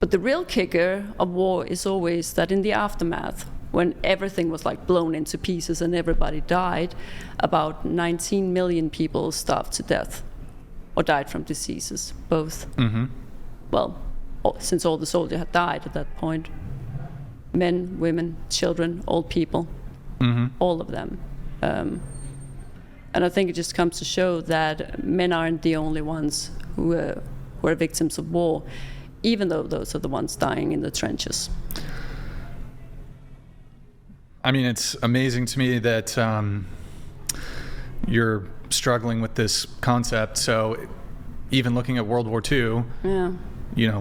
But the real kicker of war is always that in the aftermath, when everything was like blown into pieces and everybody died, about 19 million people starved to death or died from diseases, both. Mm-hmm. Well, since all the soldiers had died at that point, men, women, children, old people, all of them. And I think it just comes to show that men aren't the only ones who are victims of war, even though those are the ones dying in the trenches. I mean, it's amazing to me that you're struggling with this concept. So even looking at World War II,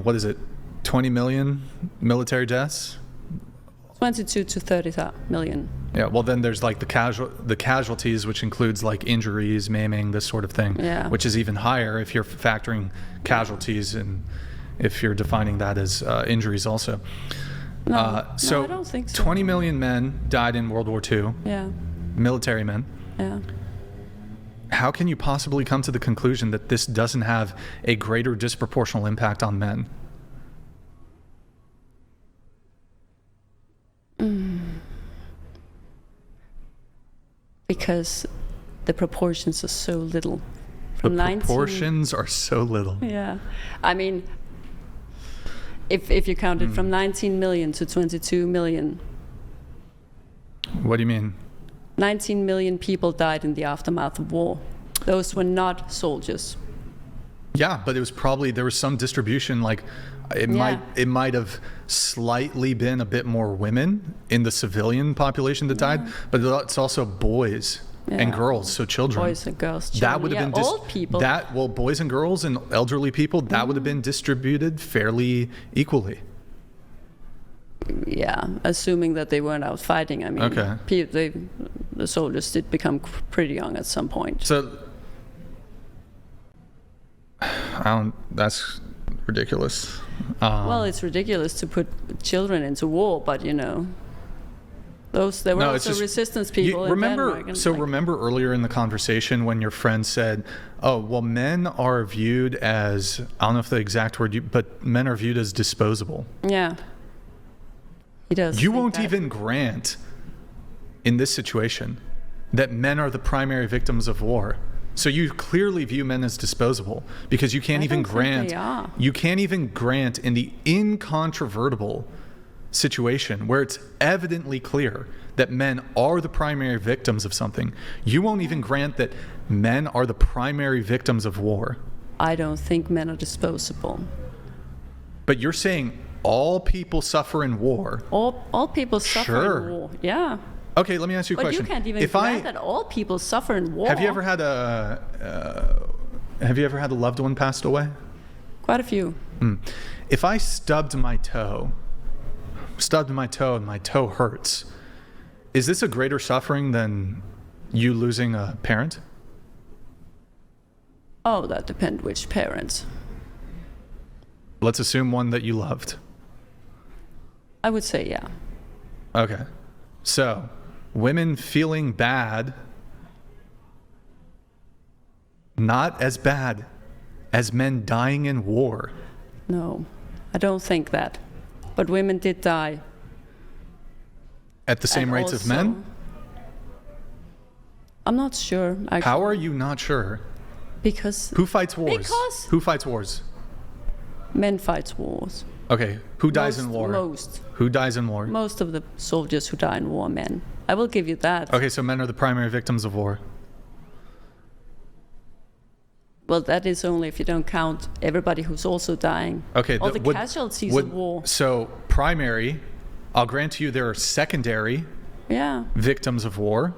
what is it, 20 million military deaths? 22 to 30 million. Yeah, well then there's like the casualties, which includes like injuries, maiming, this sort of thing, which is even higher if you're factoring casualties and if you're defining that as injuries also. No, I don't think so. 20 million men died in World War II. Yeah. Military men. Yeah. How can you possibly come to the conclusion that this doesn't have a greater disproportional impact on men? Because the proportions are so little. The proportions are so little. Yeah. I mean, if you count it from 19 million to 22 million. What do you mean? 19 million people died in the aftermath of war. Those were not soldiers. Yeah, but it was probably, there was some distribution, like it might have slightly been a bit more women in the civilian population that died, but it's also boys and girls, so children. Boys and girls, children. That would have been old people. Boys and girls and elderly people, that would have been distributed fairly equally. Yeah, assuming that they weren't out fighting. I mean, the soldiers did become pretty young at some point. So, that's ridiculous. Well, it's ridiculous to put children into war, but there were also resistance people in Denmark. Remember earlier in the conversation when your friend said, "Oh, well, men are viewed as," I don't know if the exact word, but men are viewed as disposable. Yeah. He does. You won't even grant, in this situation, that men are the primary victims of war. So you clearly view men as disposable because you can't even grant. You can't even grant in the incontrovertible situation where it's evidently clear that men are the primary victims of something. You won't even grant that men are the primary victims of war. I don't think men are disposable. But you're saying all people suffer in war. All people suffer in war. Yeah. Okay, let me ask you a question. But you can't even grant that all people suffer in war. Have you ever had a loved one passed away? Quite a few. If I stubbed my toe and my toe hurts, is this a greater suffering than you losing a parent? Oh, that depends which parent. Let's assume one that you loved. I would say yeah. Okay. So, women feeling bad, not as bad as men dying in war. No, I don't think that. But women did die. At the same rates of men? I'm not sure, actually. How are you not sure? Because... Who fights wars? Who fights wars? Men fight wars. Okay, who dies in war? Most. Who dies in war? Most of the soldiers who die in war are men. I will give you that. Okay, so men are the primary victims of war. Well, that is only if you don't count everybody who's also dying. Okay. All the casualties of war. So primary, I'll grant you there are secondary victims of war.